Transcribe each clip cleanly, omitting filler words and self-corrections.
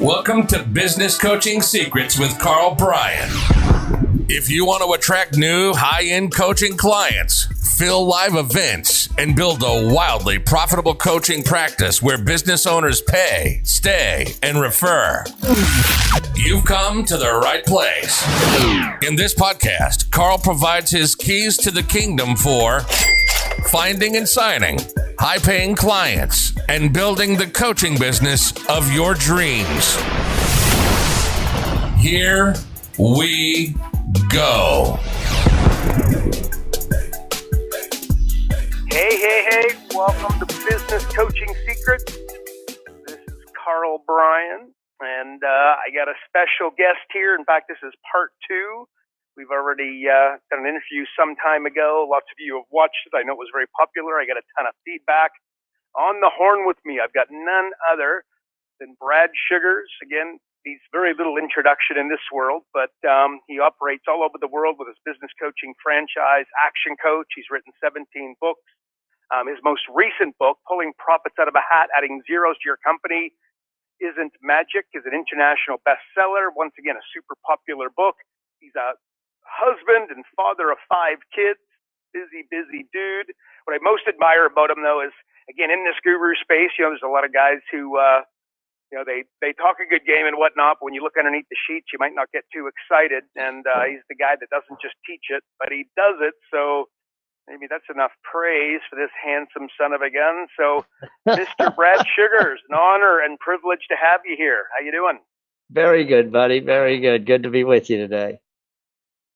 Welcome to Business Coaching Secrets with Karl Bryan. If you want to attract new high-end coaching clients, fill live events, and build a wildly profitable coaching practice where business owners pay, stay, and refer, you've come to the right place. In this podcast, Karl provides his keys to the kingdom for finding and signing high-paying clients and building the coaching business of your dreams. Here we go. Hey. Welcome to Business Coaching Secrets. This is Karl Bryan, and I got a special guest here. In fact, this is part 2. We've already done an interview some time ago. Lots of you have watched it. I know it was very popular. I got a ton of feedback. On the horn with me, I've got none other than Brad Sugars. Again, he's very little introduction in this world, but he operates all over the world with his business coaching franchise, Action Coach. He's written 17 books. His most recent book, Pulling Profits Out of a Hat, Adding Zeros to Your Company Isn't Magic, is an international bestseller. Once again, a super popular book. He's a husband and father of 5 kids. Busy dude. What I most admire about him, though, is, again, in this guru space, there's a lot of guys who, they talk a good game and whatnot, but when you look underneath the sheets, you might not get too excited. And he's the guy that doesn't just teach it, but he does it. So maybe that's enough praise for this handsome son of a gun. So, Mr. Brad Sugars, an honor and privilege to have you here. How you doing? Very good, buddy. Very good. Good to be with you today.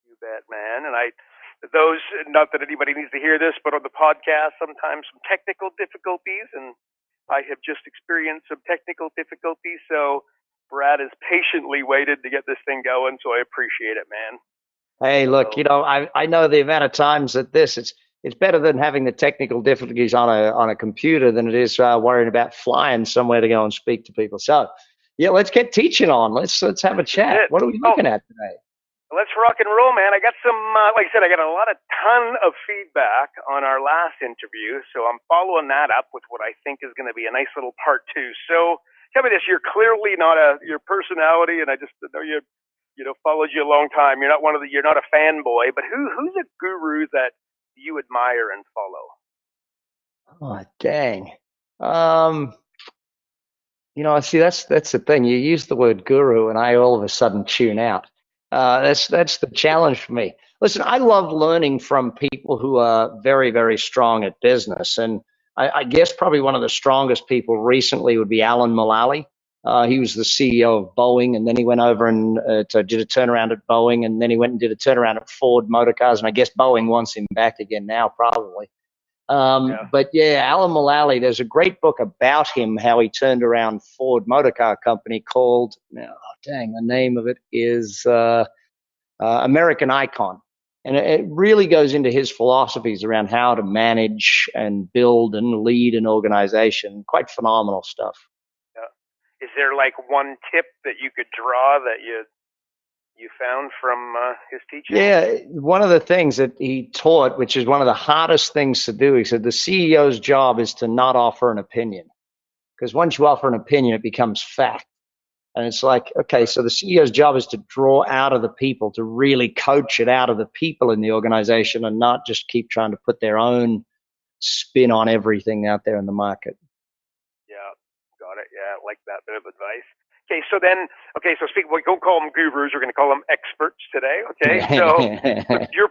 You bet, man. And those, not that anybody needs to hear this, but on the podcast, sometimes some technical difficulties, and I have just experienced some technical difficulties. So Brad has patiently waited to get this thing going. So I appreciate it, man. Hey, look, I know the amount of times that it's better than having the technical difficulties on a computer than it is worrying about flying somewhere to go and speak to people. So, yeah, let's get teaching on. Let's have a chat. What are we looking at today? Let's rock and roll, man. I got some, like I said, I got a ton of feedback on our last interview, so I'm following that up with what I think is going to be a nice little part 2. So tell me this: you're clearly not your personality, and I just know you followed you a long time. You're not a fanboy, but who's a guru that you admire and follow? Oh, dang. See, that's the thing. You use the word guru, and I all of a sudden tune out. That's the challenge for me. Listen, I love learning from people who are very, very strong at business. And I guess probably one of the strongest people recently would be Alan Mulally. He was the CEO of Boeing, and then he went over and did a turnaround at Boeing, and then he went and did a turnaround at Ford Motor Cars. And I guess Boeing wants him back again now, probably. But yeah, Alan Mulally, there's a great book about him, how he turned around Ford Motor Car Company called, the name of it is American Icon. And it really goes into his philosophies around how to manage and build and lead an organization. Quite phenomenal stuff. Yeah. Is there like one tip that you could draw that you found from his teaching? Yeah, one of the things that he taught, which is one of the hardest things to do, he said the CEO's job is to not offer an opinion. Because once you offer an opinion, it becomes fact. And it's like, okay, so the CEO's job is to draw out of the people, to really coach it out of the people in the organization and not just keep trying to put their own spin on everything out there in the market. Yeah, got it. Yeah, I like that bit of advice. Okay, so speaking, we don't call them gurus, we're going to call them experts today, okay? So you're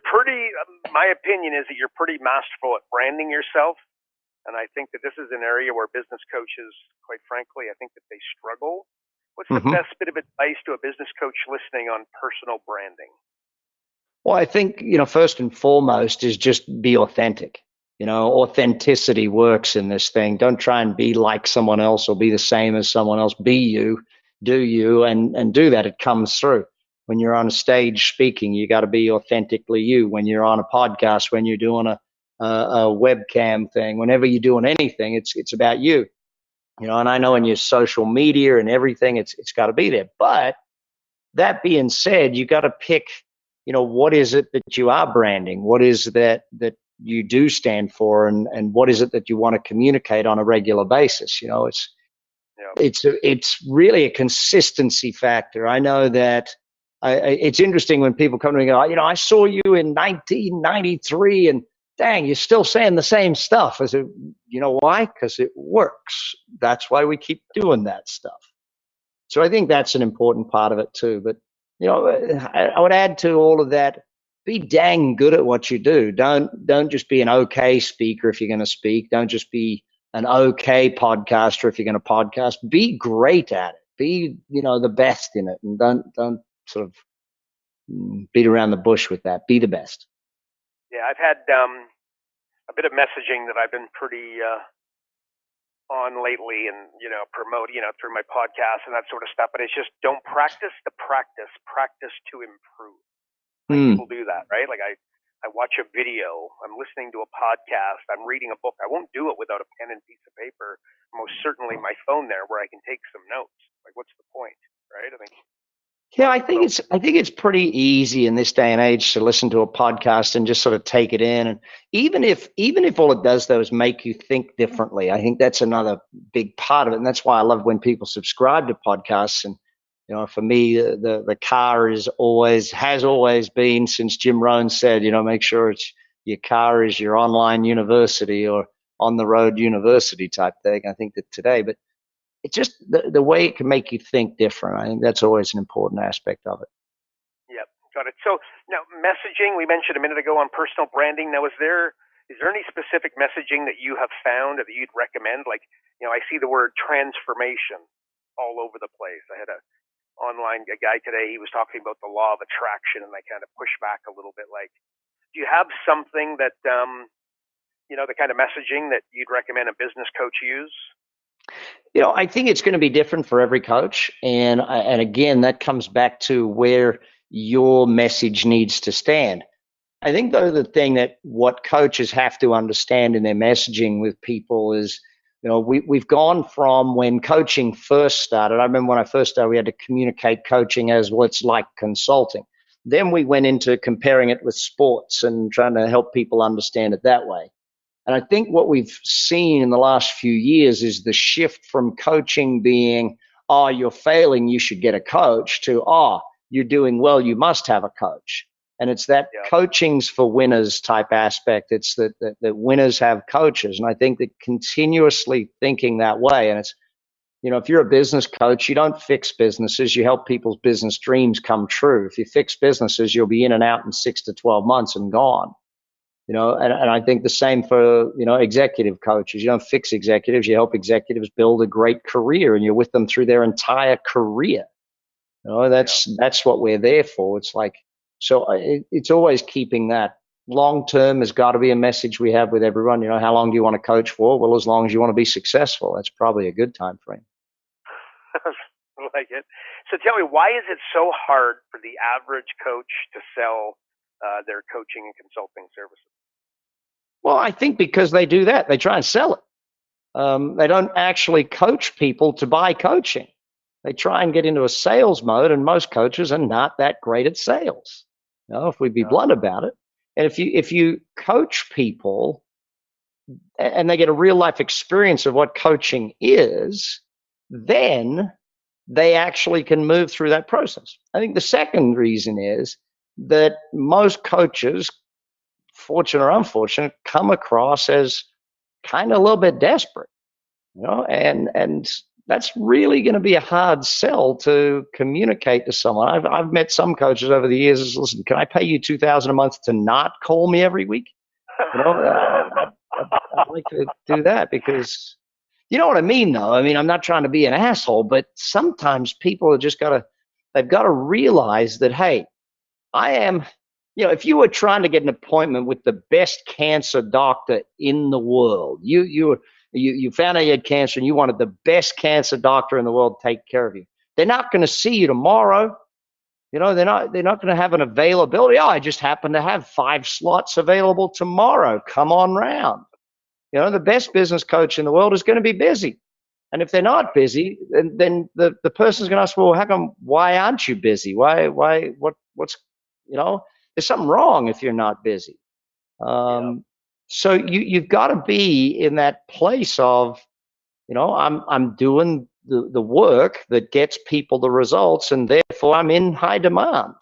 my opinion is that you're pretty masterful at branding yourself, and I think that this is an area where business coaches, quite frankly, I think that they struggle. What's the best bit of advice to a business coach listening on personal branding? Well, I think, first and foremost is just be authentic. Authenticity works in this thing. Don't try and be like someone else or be the same as someone else. Be you. Do you and do that. It comes through. When you're on a stage speaking, you got to be authentically you. When you're on a podcast, when you're doing a webcam thing, whenever you're doing anything, it's about you. And I know in your social media and everything, it's got to be there. But that being said, you got to pick, what is it that you are branding? What is that you do stand for, and what is it that you want to communicate on a regular basis? It's Yeah. It's really a consistency factor. I know that it's interesting when people come to me and go, I saw you in 1993 and dang, you're still saying the same stuff. I said, you know why? Because it works. That's why we keep doing that stuff. So I think that's an important part of it too. But I would add to all of that: be dang good at what you do. Don't just be an okay speaker if you're going to speak. Don't just be an okay podcaster if you're going to podcast. Be great at it. Be the best in it, and don't sort of beat around the bush with that. Be the best. Yeah, I've had a bit of messaging that I've been pretty on lately, and promote through my podcast and that sort of stuff. But it's just don't practice the practice to improve. People do that, right? Like I watch a video, I'm listening to a podcast, I'm reading a book. I won't do it without a pen and piece of paper. Most certainly my phone there where I can take some notes. Like, what's the point, right? I think. Yeah, I think it's pretty easy in this day and age to listen to a podcast and just sort of take it in. And even if all it does though is make you think differently, I think that's another big part of it. And that's why I love when people subscribe to podcasts. And for me, the car has always been, since Jim Rohn said, make sure your car is your online university or on the road university type thing. I think that today, but it's just the way it can make you think different. I think that's always an important aspect of it. Yep, got it. So now messaging, we mentioned a minute ago on personal branding. Now, is there any specific messaging that you have found that you'd recommend? Like, I see the word transformation all over the place. I had a guy today, he was talking about the law of attraction, and I kind of pushed back a little bit. Like, do you have something that, the kind of messaging that you'd recommend a business coach use? I think it's going to be different for every coach. And again, that comes back to where your message needs to stand. I think, though, the thing that what coaches have to understand in their messaging with people is, we've gone from when coaching first started. I remember when I first started, we had to communicate coaching as what's like consulting. Then we went into comparing it with sports and trying to help people understand it that way. And I think what we've seen in the last few years is the shift from coaching being, oh, you're failing, you should get a coach, to, oh, you're doing well, you must have a coach. And it's that coaching's for winners type aspect. It's that winners have coaches. And I think that continuously thinking that way, and it's, if you're a business coach, you don't fix businesses, you help people's business dreams come true. If you fix businesses, you'll be in and out in 6 to 12 months and gone. And I think the same for, executive coaches. You don't fix executives, you help executives build a great career, and you're with them through their entire career. That's what we're there for. It's like, so it's always keeping that long term has got to be a message we have with everyone. How long do you want to coach for? Well, as long as you want to be successful, that's probably a good time frame. I like it. So tell me, why is it so hard for the average coach to sell their coaching and consulting services? Well, I think because they do that. They try and sell it. They don't actually coach people to buy coaching. They try and get into a sales mode, and most coaches are not that great at sales. If we'd be blunt about it. And if you coach people and they get a real life experience of what coaching is, then they actually can move through that process. I think the second reason is that most coaches, fortunate or unfortunate, come across as kind of a little bit desperate, and that's really going to be a hard sell to communicate to someone. I've met some coaches over the years. Listen, can I pay you $2,000 a month to not call me every week? I'd like to do that, because you know what I mean, though. I mean, I'm not trying to be an asshole, but sometimes people are just they've got to realize that, hey, I am. If you were trying to get an appointment with the best cancer doctor in the world, you found out you had cancer and you wanted the best cancer doctor in the world to take care of you. They're not going to see you tomorrow. They're not going to have an availability. Oh, I just happen to have 5 slots available tomorrow. Come on round. The best business coach in the world is going to be busy. And if they're not busy, then the person's going to ask, well, how come, why aren't you busy? What's there's something wrong if you're not busy. So you've got to be in that place of, I'm doing the work that gets people the results, and therefore I'm in high demand.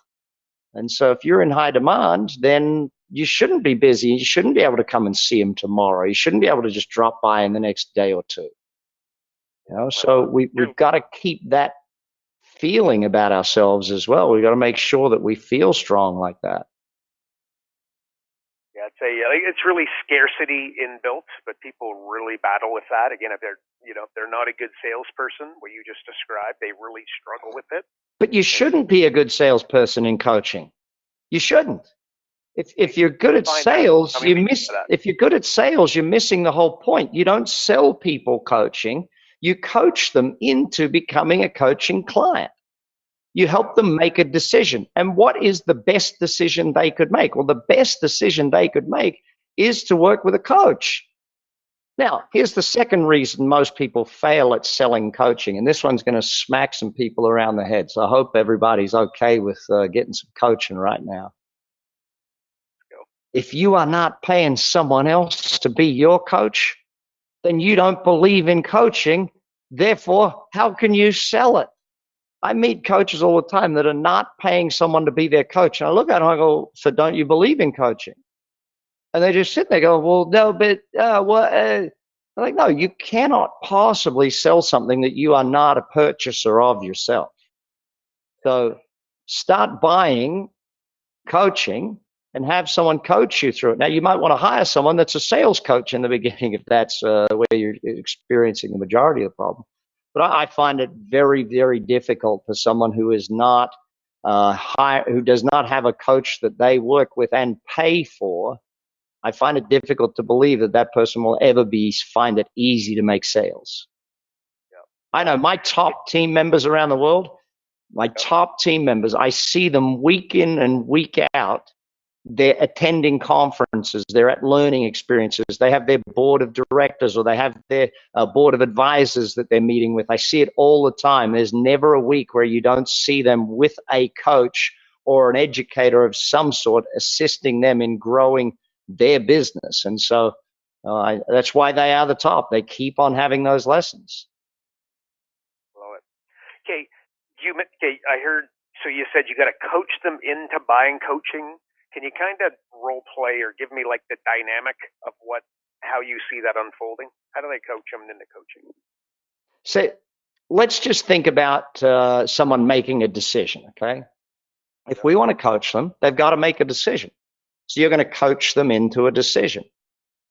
And so if you're in high demand, then you shouldn't be busy. You shouldn't be able to come and see them tomorrow. You shouldn't be able to just drop by in the next day or two. So we've got to keep that feeling about ourselves as well. We've got to make sure that we feel strong like that. Yeah, it's really scarcity inbuilt, but people really battle with that. Again, if they're not a good salesperson, what you just described, they really struggle with it. But you shouldn't be a good salesperson in coaching. You shouldn't. If you're good at sales, if you're good at sales, you're missing the whole point. You don't sell people coaching. You coach them into becoming a coaching client. You help them make a decision. And what is the best decision they could make? Well, the best decision they could make is to work with a coach. Now, here's the second reason most people fail at selling coaching, and this one's going to smack some people around the head. So I hope everybody's okay with getting some coaching right now. If you are not paying someone else to be your coach, then you don't believe in coaching. Therefore, how can you sell it? I meet coaches all the time that are not paying someone to be their coach. And I look at them and I go, so don't you believe in coaching? And they just sit there and go, well, no, but I'm like, no, you cannot possibly sell something that you are not a purchaser of yourself. So start buying coaching and have someone coach you through it. Now, you might want to hire someone that's a sales coach in the beginning if that's where you're experiencing the majority of the problem. But I find it very, very difficult for someone who is not who does not have a coach that they work with and pay for. I find it difficult to believe that that person will ever find it easy to make sales. Yeah. I know my top team members around the world, I see them week in and week out. They're attending conferences, they're at learning experiences, they have their board of directors or they have their board of advisors that they're meeting with. I see it all the time. There's never a week where you don't see them with a coach or an educator of some sort assisting them in growing their business. And so that's why they are the top. They keep on having those lessons. Love it. Okay, I heard, so you said you got to coach them into buying coaching. Can you kind of role play or give me like the dynamic of how you see that unfolding? How do they coach them into coaching? So let's just think about someone making a decision, okay? If we want to coach them, they've got to make a decision. So you're going to coach them into a decision.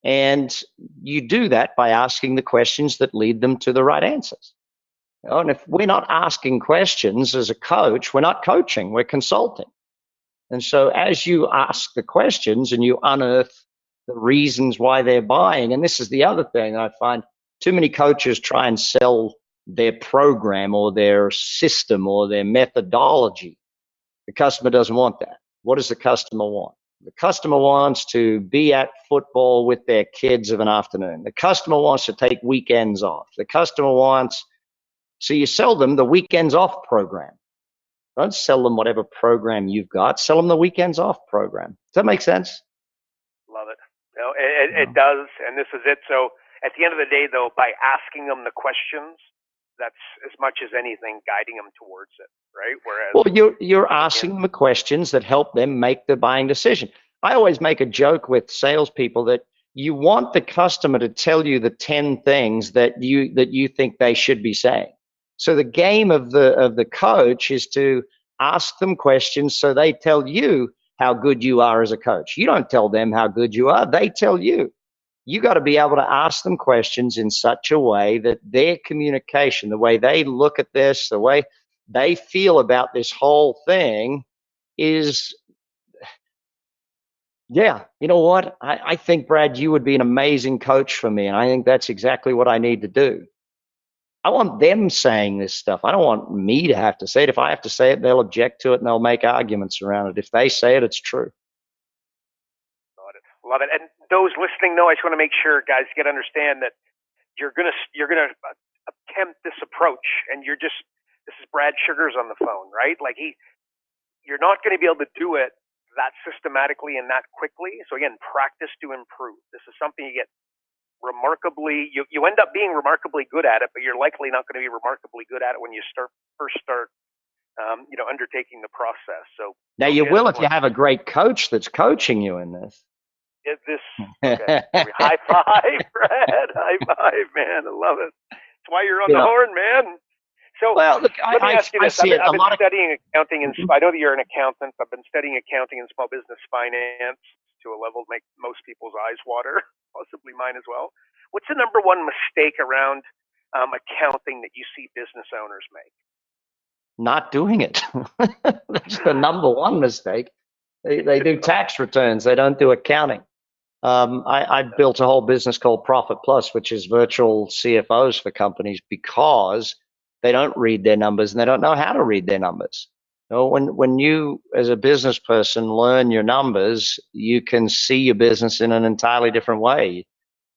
And you do that by asking the questions that lead them to the right answers. And if we're not asking questions as a coach, we're not coaching, we're consulting. And so as you ask the questions and you unearth the reasons why they're buying, and this is the other thing I find, too many coaches try and sell their program or their system or their methodology. The customer doesn't want that. What does the customer want? The customer wants to be at football with their kids of an afternoon. The customer wants to take weekends off. So you sell them the weekends off program. Don't sell them whatever program you've got. Sell them the weekends off program. Does that make sense? Love it. No, it does, and this is it. So at the end of the day, though, by asking them the questions, that's as much as anything guiding them towards it, right? Whereas, well, you're asking them the questions that help them make the buying decision. I always make a joke with salespeople that you want the customer to tell you the 10 things that you think they should be saying. So the game of the coach is to ask them questions so they tell you how good you are as a coach. You don't tell them how good you are, they tell you. You got to be able to ask them questions in such a way that their communication, the way they look at this, the way they feel about this whole thing is, yeah, you know what? I think, Brad, you would be an amazing coach for me. And I think that's exactly what I need to do. I want them saying this stuff. I don't want me to have to say it. If I have to say it, they'll object to it and they'll make arguments around it. If they say it, it's true. Love it. And those listening, though, I just want to make sure, guys, you got to understand that you're gonna attempt this approach, and this is Brad Sugars on the phone, right? Like you're not going to be able to do it that systematically and that quickly. So again, practice to improve. This is something you get remarkably, you end up being remarkably good at it, but you're likely not going to be remarkably good at it when you first start undertaking the process. So now you will if you have a great coach that's coaching you in this. Okay. High five, Brad. High five, man. I love it. That's why you're on the horn, man. So well, look, let me ask you this. I've been studying accounting, and I know that you're an accountant. I've been studying accounting and small business finance to a level to make most people's eyes water, possibly mine as well. What's the number one mistake around accounting that you see business owners make? Not doing it. That's the number one mistake. They do tax returns. They don't do accounting. I built a whole business called Profit Plus, which is virtual CFOs for companies because they don't read their numbers and they don't know how to read their numbers. When you, as a business person, learn your numbers, you can see your business in an entirely different way.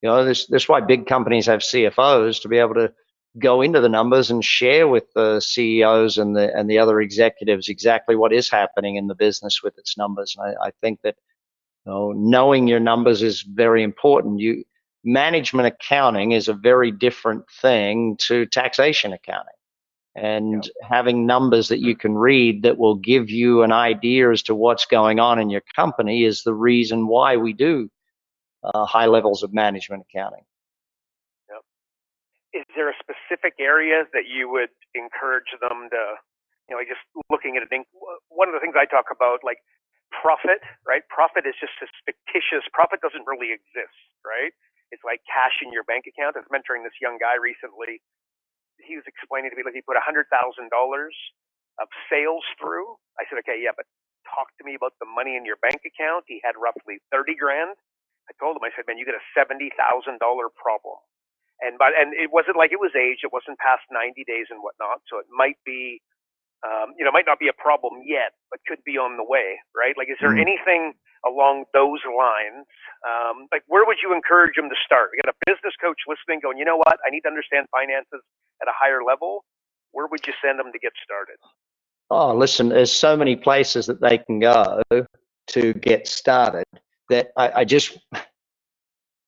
This is why big companies have CFOs, to be able to go into the numbers and share with the CEOs and the other executives exactly what is happening in the business with its numbers. And I think that knowing your numbers is very important. Management accounting is a very different thing to taxation accounting. And having numbers that you can read that will give you an idea as to what's going on in your company is the reason why we do high levels of management accounting. Is there a specific area that you would encourage them to, just looking at it, one of the things I talk about, like profit, right? Profit is just this fictitious, profit doesn't really exist, right? It's like cash in your bank account. I was mentoring this young guy recently. He was explaining to me, like, he put $100,000 of sales through. I said, okay, yeah, but talk to me about the money in your bank account. He had roughly 30 grand. I told him, I said, man, you got a $70,000 problem. And it wasn't like it was aged. It wasn't past 90 days and whatnot. So it might be, might not be a problem yet, but could be on the way, right? Like, is there anything along those lines? Like, where would you encourage them to start? You got a business coach listening going, you know what? I need to understand finances at a higher level. Where would you send them to get started? Oh, listen, there's so many places that they can go to get started that I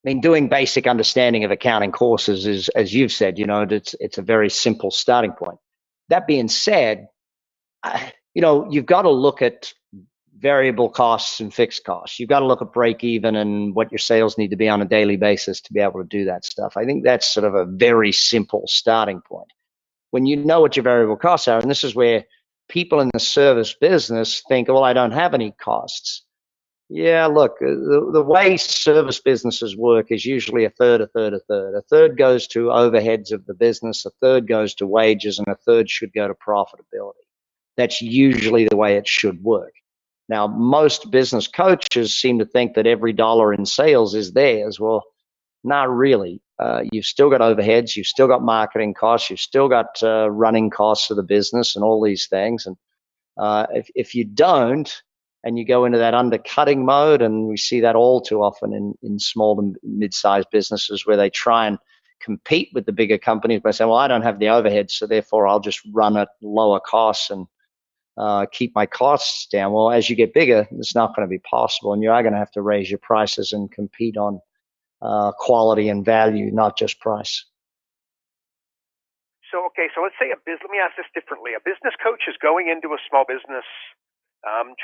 mean, doing basic understanding of accounting courses is, as you've said, it's a very simple starting point. That being said, you've got to look at variable costs and fixed costs. You've got to look at break even and what your sales need to be on a daily basis to be able to do that stuff. I think that's sort of a very simple starting point. When you know what your variable costs are, and this is where people in the service business think, well, I don't have any costs. Yeah, look, the way service businesses work is usually a third, a third, a third. A third goes to overheads of the business, a third goes to wages, and a third should go to profitability. That's usually the way it should work. Now, most business coaches seem to think that every dollar in sales is theirs. Well, not really. You've still got overheads, you've still got marketing costs, you've still got running costs of the business and all these things. And if you don't, and you go into that undercutting mode, and we see that all too often in small and mid-sized businesses where they try and compete with the bigger companies by saying, well, I don't have the overhead, so therefore I'll just run at lower costs and keep my costs down. Well, as you get bigger, it's not going to be possible, and you are going to have to raise your prices and compete on quality and value, not just price. So let's say let me ask this differently. A business coach is going into a small business,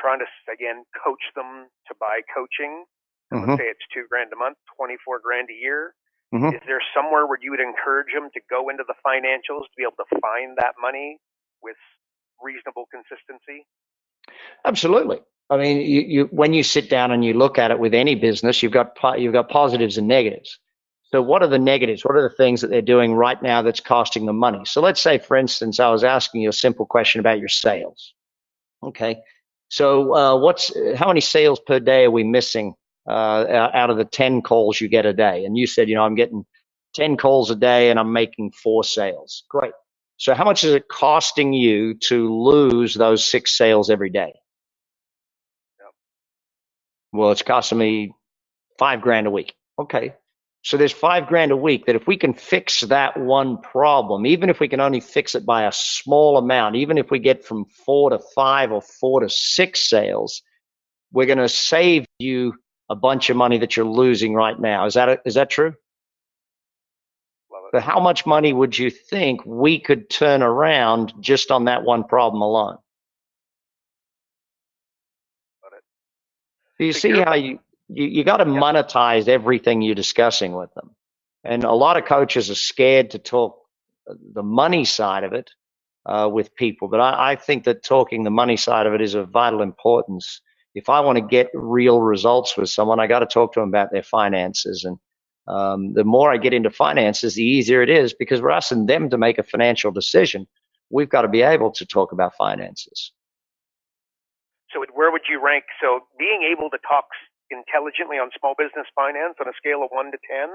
trying to, again, coach them to buy coaching. Let's say it's $2,000 a month, 24 grand a year. Is there somewhere where you would encourage them to go into the financials to be able to find that money with reasonable consistency? Absolutely. I mean, you when you sit down and you look at it with any business, you've got positives and negatives. So what are the negatives? What are the things that they're doing right now that's costing them money? So let's say, for instance, I was asking you a simple question about your sales. Okay. So how many sales per day are we missing out of the 10 calls you get a day? And you said, I'm getting 10 calls a day and I'm making 4 sales. Great. So how much is it costing you to lose those 6 sales every day? Well, it's costing me $5,000 a week. Okay. So there's $5,000 a week that if we can fix that one problem, even if we can only fix it by a small amount, even if we get from 4 to 5 or 4 to 6 sales, we're going to save you a bunch of money that you're losing right now. Is that true? but how much money would you think we could turn around just on that one problem alone? Do you see how you got to monetize everything you're discussing with them? And a lot of coaches are scared to talk the money side of it with people, but I think that talking the money side of it is of vital importance. If I want to get real results with someone, I got to talk to them about their finances. And the more I get into finances, the easier it is, because we're asking them to make a financial decision. We've got to be able to talk about finances. So where would you rank? So being able to talk intelligently on small business finance on a scale of 1 to 10,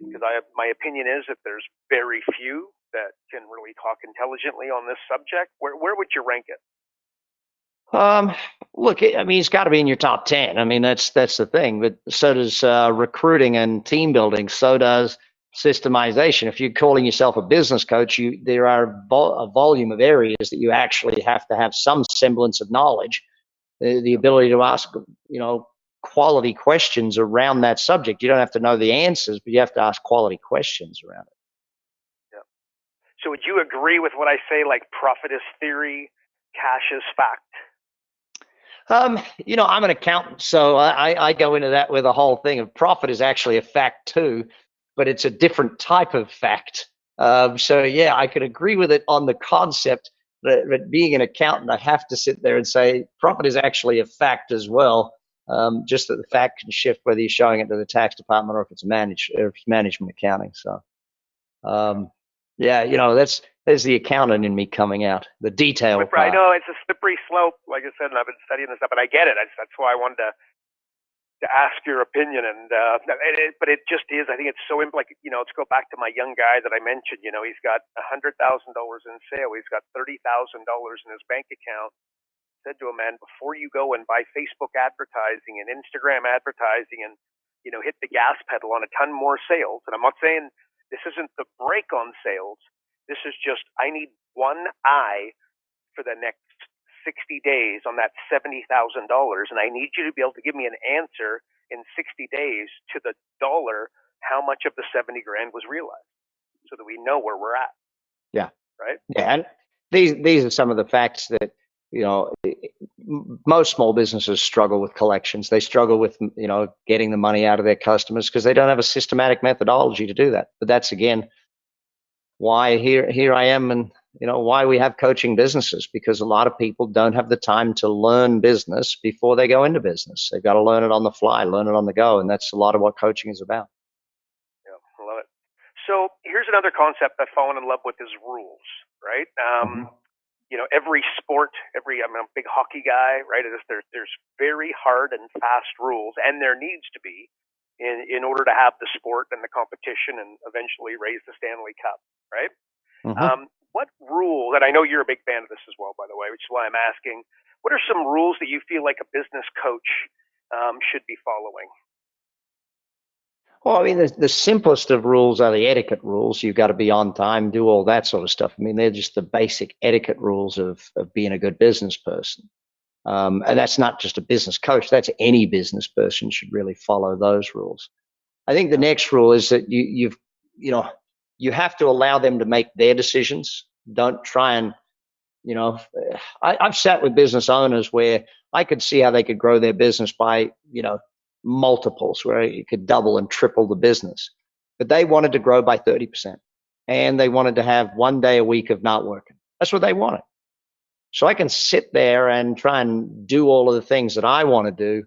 because my opinion is that there's very few that can really talk intelligently on this subject. Where would you rank it? Look, I mean, it's got to be in your top 10. I mean, that's the thing. But so does recruiting and team building. So does systemization. If you're calling yourself a business coach, there are a volume of areas that you actually have to have some semblance of knowledge, the ability to ask, quality questions around that subject. You don't have to know the answers, but you have to ask quality questions around it. Yeah. So would you agree with what I say, like profit is theory, cash is fact? I'm an accountant, so I go into that with a whole thing of profit is actually a fact too, but it's a different type of fact. So yeah, I could agree with it on the concept, but being an accountant, I have to sit there and say profit is actually a fact as well. Just that the fact can shift whether you're showing it to the tax department or if it's management accounting. So yeah, there's the accountant in me coming out, the detail part. I know it's a slippery slope, like I said, and I've been studying this stuff, but I get it. That's why I wanted to ask your opinion, but it just is. I think it's so let's go back to my young guy that I mentioned. He's got $100,000 in sale. He's got $30,000 in his bank account. I said to him, man, before you go and buy Facebook advertising and Instagram advertising and hit the gas pedal on a ton more sales. And I'm not saying this isn't the break on sales. This is just, I need one eye for the next 60 days on that $70,000. And I need you to be able to give me an answer in 60 days to the dollar, how much of the 70 grand was realized, so that we know where we're at. Yeah. Right. Yeah. And these are some of the facts that, most small businesses struggle with collections. They struggle with, getting the money out of their customers because they don't have a systematic methodology to do that. But that's, again, why here I am, and why we have coaching businesses, because a lot of people don't have the time to learn business before they go into business. They've got to learn it on the fly, learn it on the go, and that's a lot of what coaching is about. Yeah, I love it. So here's another concept I've fallen in love with is rules, right? Every sport, I'm a big hockey guy, right? There's very hard and fast rules, and there needs to be in order to have the sport and the competition and eventually raise the Stanley Cup, right? What rules, and I know you're a big fan of this as well, by the way, which is why I'm asking, what are some rules that you feel like a business coach should be following? Well, I mean, the simplest of rules are the etiquette rules. You've got to be on time, do all that sort of stuff. I mean, they're just the basic etiquette rules of being a good business person. And that's not just a business coach. That's any business person should really follow those rules. I think the next rule is that you have to allow them to make their decisions. Don't try and, I've sat with business owners where I could see how they could grow their business by, multiples, where you could double and triple the business. But they wanted to grow by 30%. And they wanted to have 1 day a week of not working. That's what they wanted. So I can sit there and try and do all of the things that I want to do.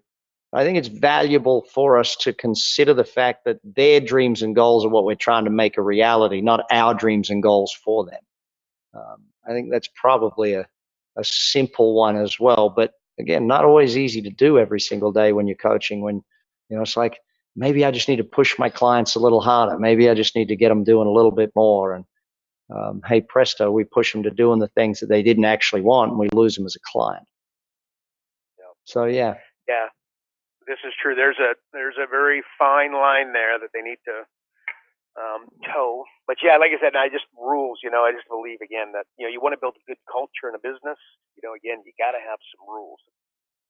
I think it's valuable for us to consider the fact that their dreams and goals are what we're trying to make a reality, not our dreams and goals for them. I think that's probably a simple one as well. But again, not always easy to do every single day when you're coaching, when, it's like, maybe I just need to push my clients a little harder. Maybe I just need to get them doing a little bit more. And hey, presto, we push them to doing the things that they didn't actually want, and we lose them as a client. So, yeah. Yeah, this is true. There's a very fine line there that they need to toe. But yeah, like I said, rules, I just believe again that, you want to build a good culture in a business, again, you got to have some rules.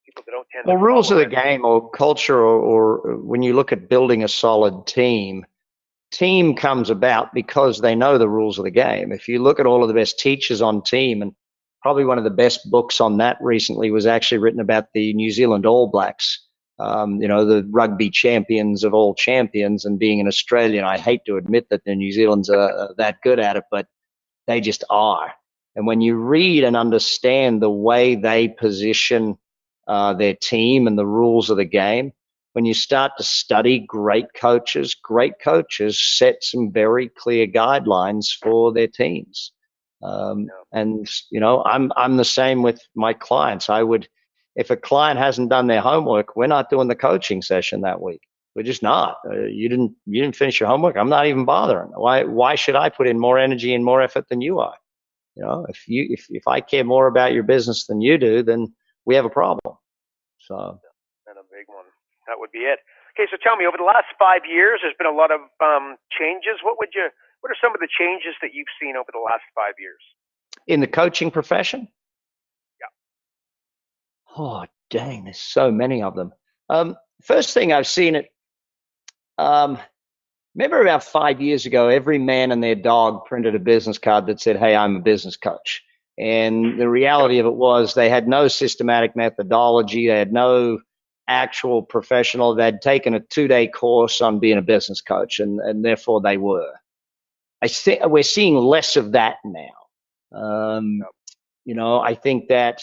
People that don't tend to rules of the game or culture, or when you look at building a solid team, team comes about because they know the rules of the game. If you look at all of the best teachers on team, and probably one of the best books on that recently was actually written about the New Zealand All Blacks, the rugby champions of all champions. And being an Australian, I hate to admit that the New Zealand's that good at it, but they just are. And when you read and understand the way they position their team and the rules of the game, when you start to study great coaches set some very clear guidelines for their teams. And I'm the same with my clients. If a client hasn't done their homework, we're not doing the coaching session that week. We're just not. You didn't finish your homework. I'm not even bothering. Why should I put in more energy and more effort than you are? If I care more about your business than you do, then we have a problem. So. And a big one. That would be it. Okay, so tell me, over the last 5 years, there's been a lot of changes. What are some of the changes that you've seen over the last 5 years? In the coaching profession? Yeah. Oh, dang, there's so many of them. First thing I've seen it, remember about 5 years ago, every man and their dog printed a business card that said, "Hey, I'm a business coach." And the reality of it was they had no systematic methodology. They had no actual professional. They'd taken a 2-day course on being a business coach, and therefore they were. We're seeing less of that now. I think that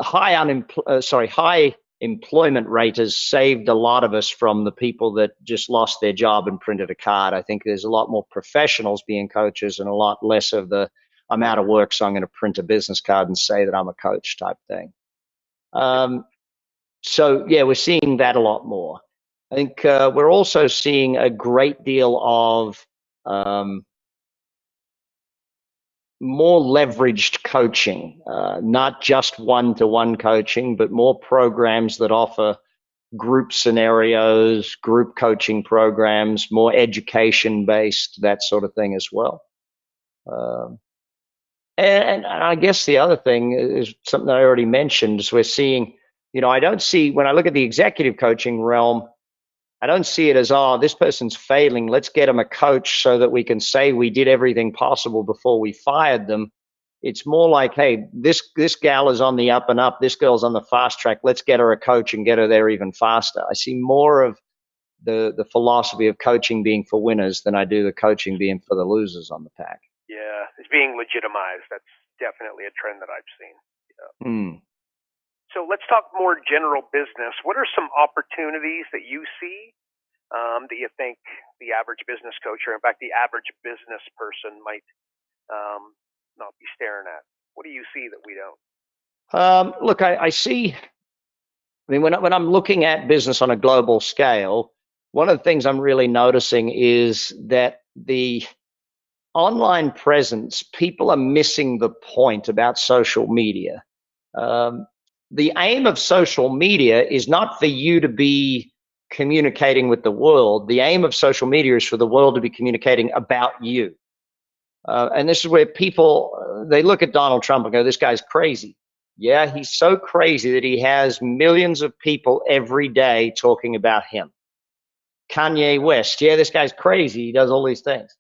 high employment rate has saved a lot of us from the people that just lost their job and printed a card. I think there's a lot more professionals being coaches and a lot less of the I'm out of work, so I'm going to print a business card and say that I'm a coach type thing. So yeah, we're seeing that a lot more. I think we're also seeing a great deal of more leveraged coaching, not just one-to-one coaching, but more programs that offer group scenarios, group coaching programs, more education-based, that sort of thing as well. And I guess the other thing is something that I already mentioned is we're seeing, I don't see, when I look at the executive coaching realm, I don't see it as, this person's failing, let's get them a coach so that we can say we did everything possible before we fired them. It's more like, hey, this gal is on the up and up, this girl's on the fast track, let's get her a coach and get her there even faster. I see more of the philosophy of coaching being for winners than I do the coaching being for the losers on the pack. Yeah, it's being legitimized. That's definitely a trend that I've seen. Yeah. So let's talk more general business. What are some opportunities that you see that you think the average business coach, or in fact the average business person, might not be staring at? What do you see that we don't? Look, I see. I mean, when I'm looking at business on a global scale, one of the things I'm really noticing is that the online presence, people are missing the point about social media. The aim of social media is not for you to be communicating with the world. The aim of social media is for the world to be communicating about you. And this is where people, they look at Donald Trump and go, this guy's crazy. Yeah, he's so crazy that he has millions of people every day talking about him. Kanye West, yeah, this guy's crazy. He does all these things.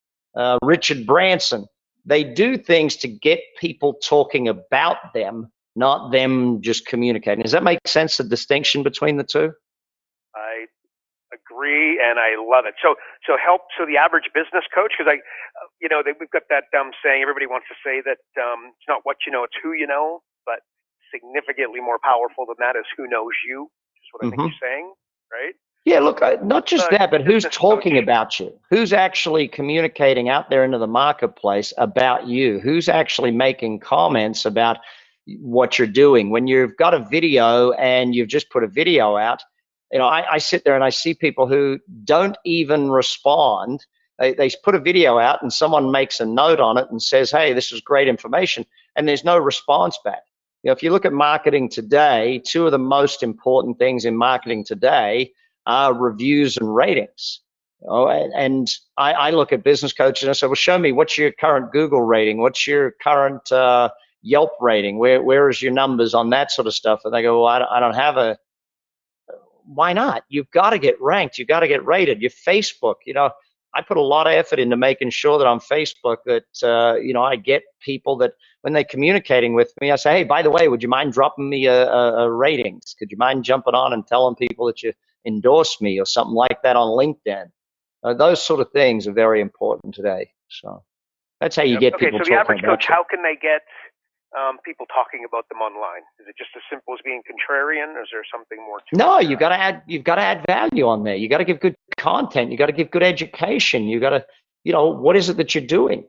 Richard Branson, they do things to get people talking about them, not them just communicating. Does that make sense, the distinction between the two? I agree, and I love it. So the average business coach, because we've got that saying, everybody wants to say that it's not what you know, it's who you know, but significantly more powerful than that is who knows you, is what I think you're saying, right? Yeah, look, not just that, but who's talking about you? Who's actually communicating out there into the marketplace about you? Who's actually making comments about what you're doing? When you've got a video and you've just put a video out, I sit there and I see people who don't even respond. They put a video out and someone makes a note on it and says, hey, this is great information, and there's no response back. If you look at marketing today, two of the most important things in marketing today are reviews and ratings. And I look at business coaches and I say, well, show me, what's your current Google rating? What's your current Yelp rating? Where is your numbers on that sort of stuff? And they go, well, I don't have a. Why not? You've got to get ranked. You've got to get rated. Your Facebook, I put a lot of effort into making sure that on Facebook that, I get people that when they're communicating with me, I say, hey, by the way, would you mind dropping me a ratings? Could you mind jumping on and telling people that you endorse me or something like that on LinkedIn? Those sort of things are very important today. So that's how you get Okay, people so the talking average about coach, you. how can they get people talking about them online? Is it just as simple as being contrarian, or is there something more to it? No, you've got to add value on there. You got to give good content. You got to give good education. You got to, what is it that you're doing?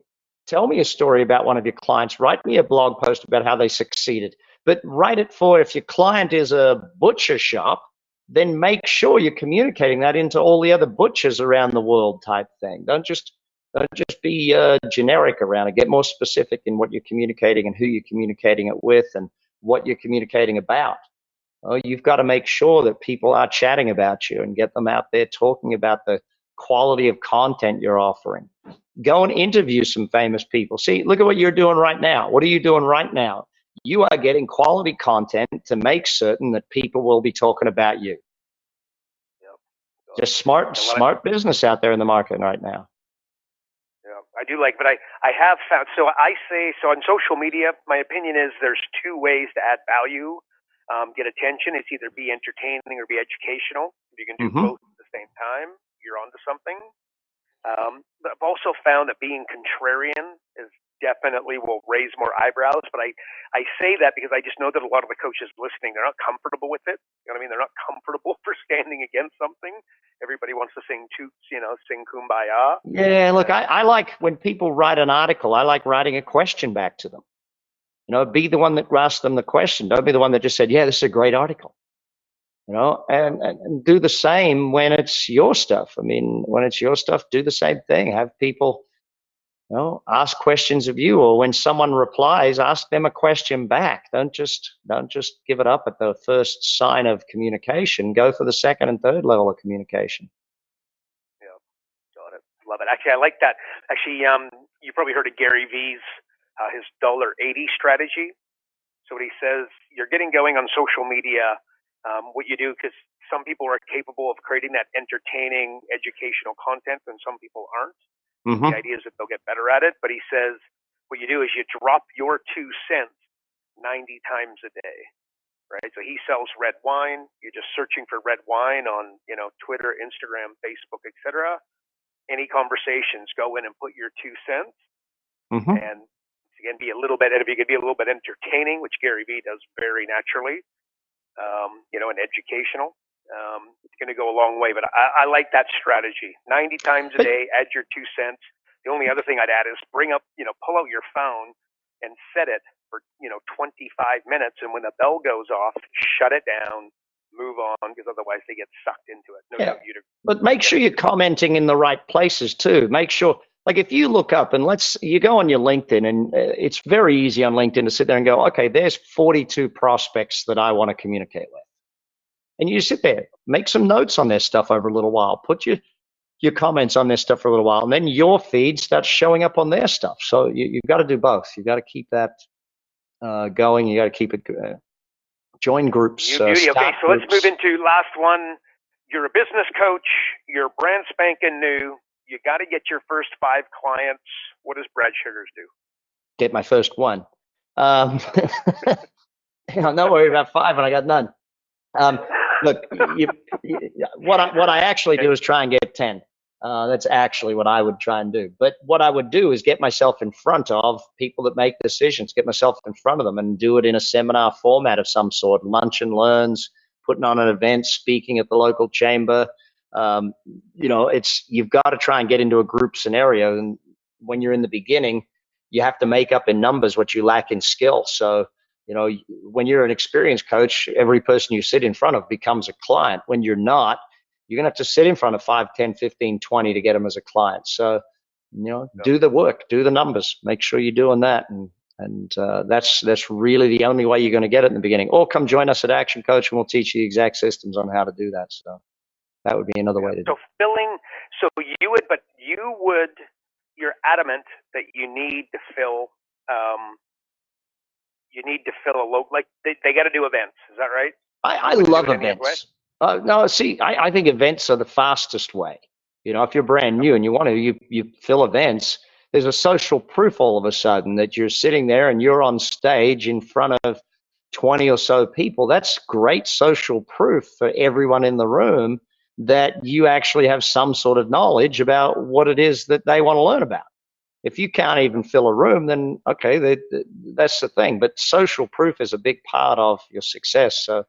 Tell me a story about one of your clients. Write me a blog post about how they succeeded. But write it for, if your client is a butcher shop, then make sure you're communicating that into all the other butchers around the world type thing. Don't just be generic around it. Get more specific in what you're communicating and who you're communicating it with and what you're communicating about. Oh, you've got to make sure that people are chatting about you and get them out there talking about the quality of content you're offering. Go and interview some famous people. See, look at what you're doing right now. What are you doing right now? You are getting quality content to make certain that people will be talking about you. Yep. Just smart business out there in the market right now. Yeah, I do like, but I have found, so on social media, my opinion is there's two ways to add value. Get attention. It's either be entertaining or be educational. If you can do both at the same time, you're onto something. But I've also found that being contrarian is definitely will raise more eyebrows. But I say that because I just know that a lot of the coaches listening, they're not comfortable with it. You know what I mean? They're not comfortable for standing against something. Everybody wants to sing kumbaya. Yeah, look, I like when people write an article, I like writing a question back to them. Be the one that asked them the question. Don't be the one that just said, yeah, this is a great article. And do the same when it's your stuff. I mean, when it's your stuff, do the same thing. Have people, ask questions of you, or when someone replies, ask them a question back. Don't just give it up at the first sign of communication. Go for the second and third level of communication. Yeah, got it. Love it. Actually, I like that. Actually, you probably heard of Gary V's his $80 strategy. So what he says, you're getting going on social media. What you do, because some people are capable of creating that entertaining, educational content, and some people aren't. The idea is that they'll get better at it. But he says, what you do is you drop your 2 cents 90 times a day, right? So he sells red wine. You're just searching for red wine on, Twitter, Instagram, Facebook, etc. Any conversations, go in and put your 2 cents, and again, be a little bit. If you could be a little bit entertaining, which Gary Vee does very naturally, and educational, it's going to go a long way. But I like that strategy. 90 times a day, add your 2 cents. The only other thing I'd add is pull out your phone and set it for 25 minutes, and when the bell goes off, shut it down. Move on, because otherwise they get sucked into it. But make sure you're commenting in the right places too. Make sure, like if you look up and you go on your LinkedIn, and it's very easy on LinkedIn to sit there and go, okay, there's 42 prospects that I want to communicate with. And you sit there, make some notes on their stuff over a little while, put your comments on their stuff for a little while, and then your feed starts showing up on their stuff. So you've got to do both. You've got to keep that going. You got to keep it join groups. Okay, so let's move into last one. You're a business coach. You're brand spanking new. You got to get your first 5 clients. What does Brad Sugars do? Get my first one. I'm not worried about 5 when I got none. Look, what I actually do is try and get 10. That's actually what I would try and do. But what I would do is get myself in front of people that make decisions, get myself in front of them and do it in a seminar format of some sort, lunch and learns, putting on an event, speaking at the local chamber. You've got to try and get into a group scenario. And when you're in the beginning, you have to make up in numbers what you lack in skill. So, when you're an experienced coach, every person you sit in front of becomes a client. When you're not, you're going to have to sit in front of 5, 10, 15, 20 to get them as a client. So, do the work, do the numbers, make sure you're doing that. And that's really the only way you're going to get it in the beginning. Or come join us at Action Coach and we'll teach you the exact systems on how to do that. So that would be another way to do it. You're adamant that you need to fill, a local, like they got to do events. Is that right? I love events. No, see, I think events are the fastest way. If you're brand new and you fill events, there's a social proof all of a sudden that you're sitting there and you're on stage in front of 20 or so people. That's great social proof for everyone in the room that you actually have some sort of knowledge about what it is that they want to learn about. If you can't even fill a room, then okay, that's the thing. But social proof is a big part of your success. So,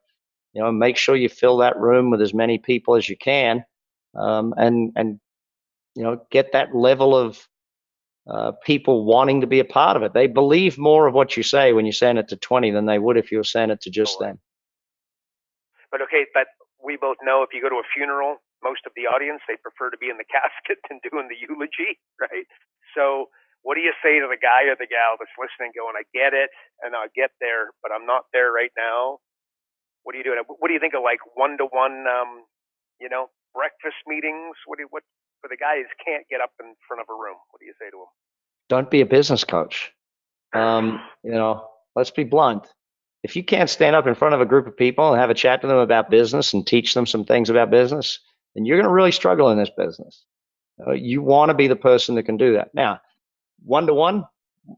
make sure you fill that room with as many people as you can, and get that level of people wanting to be a part of it. They believe more of what you say when you're saying it to 20 than they would if you were saying it to just them. But okay, but we both know if you go to a funeral, most of the audience, they prefer to be in the casket than doing the eulogy, right? So what do you say to the guy or the gal that's listening going, I get it, and I'll get there, but I'm not there right now? What are you doing? What do you think of like one-to-one, breakfast meetings? What for the guys can't get up in front of a room? What do you say to them? Don't be a business coach. Let's be blunt. If you can't stand up in front of a group of people and have a chat to them about business and teach them some things about business, then you're going to really struggle in this business. You want to be the person that can do that. Now, one-to-one,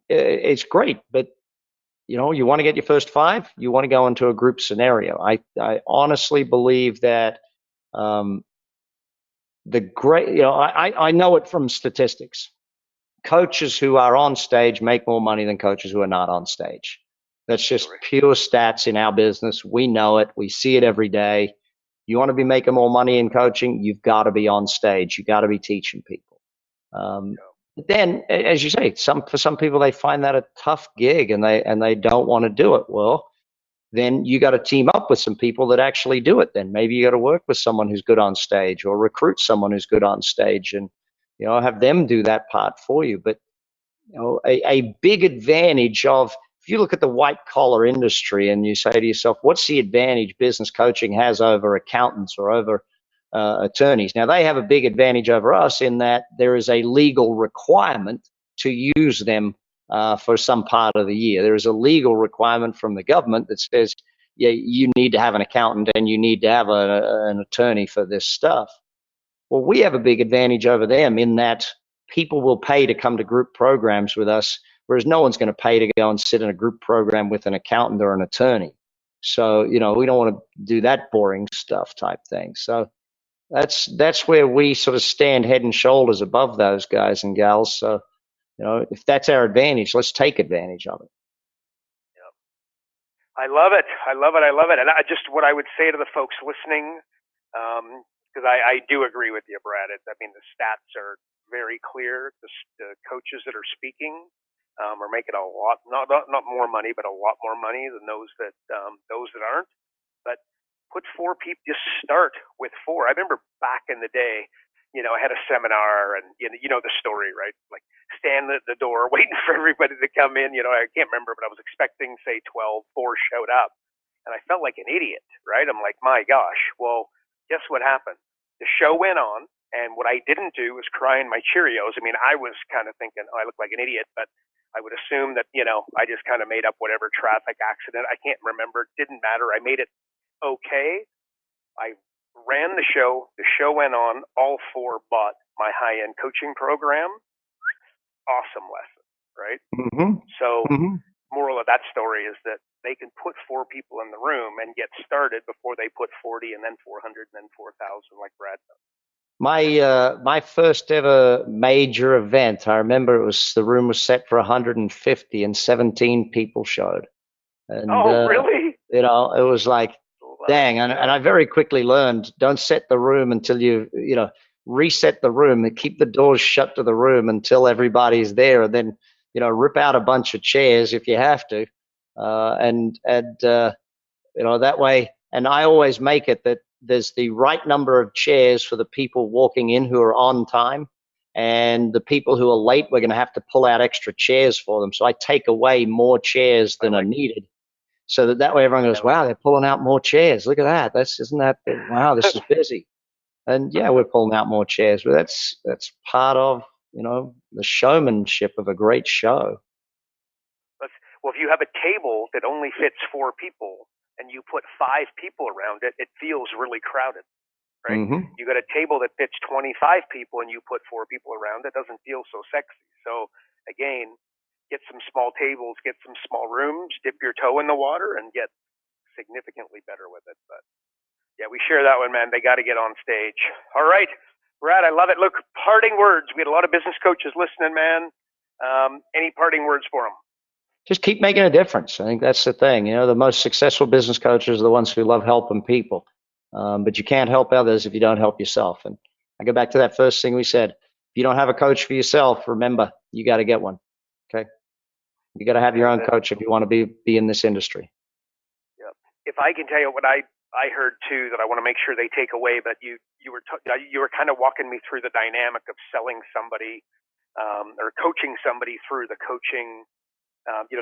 it's great, but you want to get your first 5, you want to go into a group scenario. I honestly believe that I know it from statistics. Coaches who are on stage make more money than coaches who are not on stage. That's just pure stats in our business. We know it. We see it every day. You want to be making more money in coaching, you've got to be on stage. You got to be teaching people. But then, as you say, for some people, they find that a tough gig and they don't want to do it. Well, then you got to team up with some people that actually do it. Then maybe you got to work with someone who's good on stage or recruit someone who's good on stage and have them do that part for you. But a big advantage of, if you look at the white collar industry and you say to yourself, what's the advantage business coaching has over accountants or over attorneys? Now, they have a big advantage over us in that there is a legal requirement to use them for some part of the year. There is a legal requirement from the government that says, yeah, you need to have an accountant and you need to have an attorney for this stuff. Well, we have a big advantage over them in that people will pay to come to group programs with us, whereas no one's going to pay to go and sit in a group program with an accountant or an attorney. So, we don't want to do that boring stuff type thing. So that's where we sort of stand head and shoulders above those guys and gals. So, if that's our advantage, let's take advantage of it. Yep. I love it. I love it. I love it. And what I would say to the folks listening, because I do agree with you, Brad. The stats are very clear. The coaches that are speaking are making a lot, not more money, but a lot more money than those that aren't. But put 4 people. Just start with 4. I remember back in the day, I had a seminar, and the story, right? Like stand at the door waiting for everybody to come in. I can't remember, but I was expecting, say, 12. 4 showed up, and I felt like an idiot, right? I'm like, my gosh. Well, guess what happened? The show went on, and what I didn't do was cry in my Cheerios. I was kind of thinking, oh, I look like an idiot, but I would assume that, I just kind of made up whatever traffic accident. I can't remember. It didn't matter. I made it okay. I ran the show. The show went on. All 4 bought my high-end coaching program. Awesome lesson, right? Mm-hmm. So moral of that story is that they can put 4 people in the room and get started before they put 40 and then 400 and then 4,000 like Brad does. My first ever major event, I remember the room was set for 150 and 17 people showed. And, really? It was like, dang. And I very quickly learned, don't set the room until reset the room and keep the doors shut to the room until everybody's there. And then, rip out a bunch of chairs if you have to. That way. And I always make it that there's the right number of chairs for the people walking in who are on time, and the people who are late, we're going to have to pull out extra chairs for them. So I take away more chairs than are needed, so that way everyone goes, wow, they're pulling out more chairs. Look at that. Wow, this is busy. And yeah, we're pulling out more chairs, but that's part of, the showmanship of a great show. Well, if you have a table that only fits 4 people and you put 5 people around it, it feels really crowded, right? Mm-hmm. You got a table that fits 25 people and you put 4 people around. That doesn't feel so sexy. So again, get some small tables, get some small rooms, dip your toe in the water, and get significantly better with it. But yeah, we share that one, man. They got to get on stage. All right, Brad, I love it. Look, parting words. We had a lot of business coaches listening, man. Any parting words for them? Just keep making a difference. I think that's the thing. The most successful business coaches are the ones who love helping people. But you can't help others if you don't help yourself. And I go back to that first thing we said. If you don't have a coach for yourself, remember, you got to get one. Okay? You got to have your own coach if you want to be in this industry. Yeah. If I can tell you what I heard too that I want to make sure they take away, but you were kind of walking me through the dynamic of selling somebody or coaching somebody through the coaching.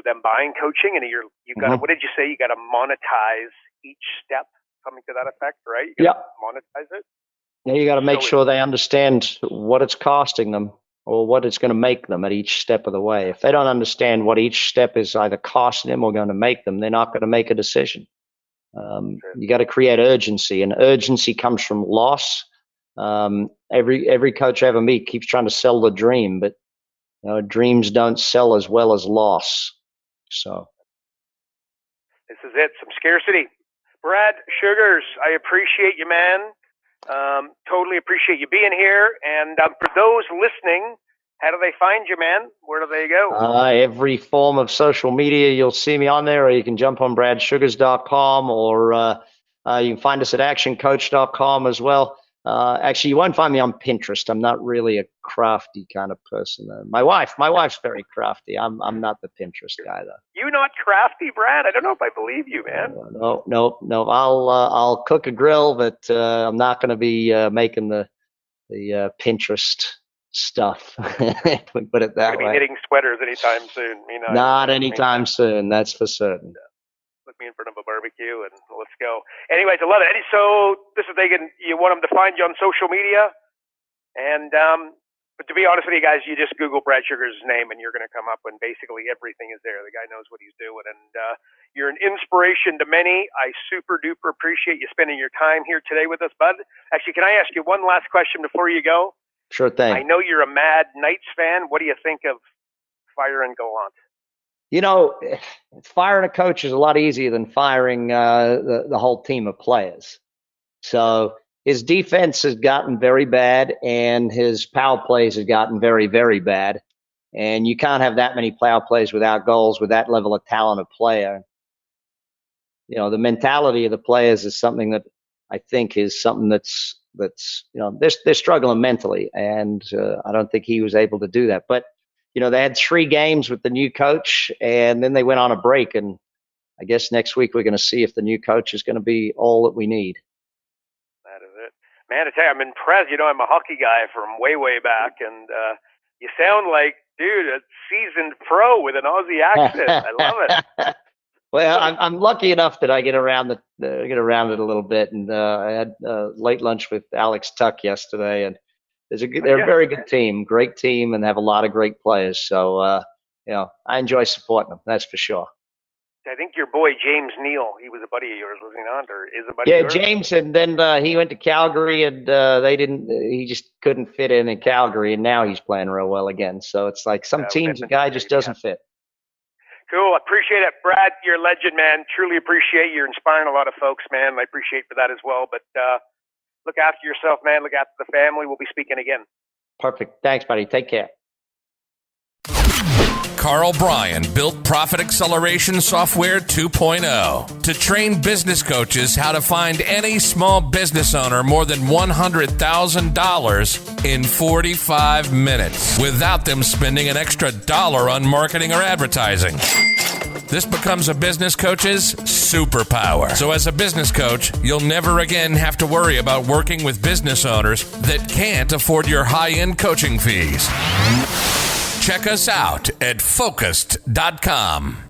Them buying coaching, and you've got to, what did you say? You got to monetize each step, something to that effect, right? You got to monetize it. Yeah, you got to make sure they understand what it's costing them or what it's going to make them at each step of the way. If they don't understand what each step is either costing them or going to make them, they're not going to make a decision. You got to create urgency, and urgency comes from loss. Every coach I ever meet keeps trying to sell the dream, but dreams don't sell as well as loss. So this is it. Some scarcity. Brad Sugars, I appreciate you, man. Totally appreciate you being here. And for those listening, how do they find you, man? Where do they go? Every form of social media, you'll see me on there, or you can jump on bradsugars.com, or you can find us at actioncoach.com as well. Actually, you won't find me on Pinterest. I'm not really a crafty kind of person. My wife's very crafty. I'm not the Pinterest guy, though. You not crafty, Brad? I don't know if I believe you, man. No. I'll cook a grill, but I'm not going to be making the Pinterest stuff. We put it that way. Be knitting sweaters anytime soon. Not anytime soon. That's for certain. Look me in front of a barbecue and let's go. Anyways, I love it. So this is you want them to find you on social media, and but to be honest with you guys, you just Google Brad Sugars' name and you're going to come up, and basically everything is there. The guy knows what he's doing, and you're an inspiration to many. I super duper appreciate you spending your time here today with us, bud. Actually, can I ask you one last question before you go? Sure thing. I know you're a mad Knights fan. What do you think of firing Gallant? Firing a coach is a lot easier than firing the whole team of players. So his defense has gotten very bad, and his power plays has gotten very, very bad. And you can't have that many power plays without goals with that level of talent of player. The mentality of the players is something that I think is something that's they're struggling mentally, and I don't think he was able to do that. But they had 3 games with the new coach, and then they went on a break. And I guess next week we're going to see if the new coach is going to be all that we need. That is it. Man, I tell you, I'm impressed. I'm a hockey guy from way, way back, and you sound like, dude, a seasoned pro with an Aussie accent. I love it. Well, I'm lucky enough that I get around it a little bit, and I had late lunch with Alex Tuck yesterday, and they're a very good team, great team, and they have a lot of great players. So, I enjoy supporting them. That's for sure. I think your boy James Neal, he was a buddy of yours, was he not, or is a buddy of yours? Yeah, James, and then he went to Calgary, and he just couldn't fit in Calgary, and now he's playing real well again. So it's like some teams, the guy just doesn't fit. Cool. Appreciate it. Brad, you're a legend, man. Truly appreciate you. You're inspiring a lot of folks, man. I appreciate for that as well. But look after yourself, man. Look after the family. We'll be speaking again. Perfect. Thanks, buddy. Take care. Karl Bryan built Profit Acceleration Software 2.0 to train business coaches how to find any small business owner more than $100,000 in 45 minutes without them spending an extra dollar on marketing or advertising. This becomes a business coach's superpower. So as a business coach, you'll never again have to worry about working with business owners that can't afford your high-end coaching fees. Check us out at Focused.com.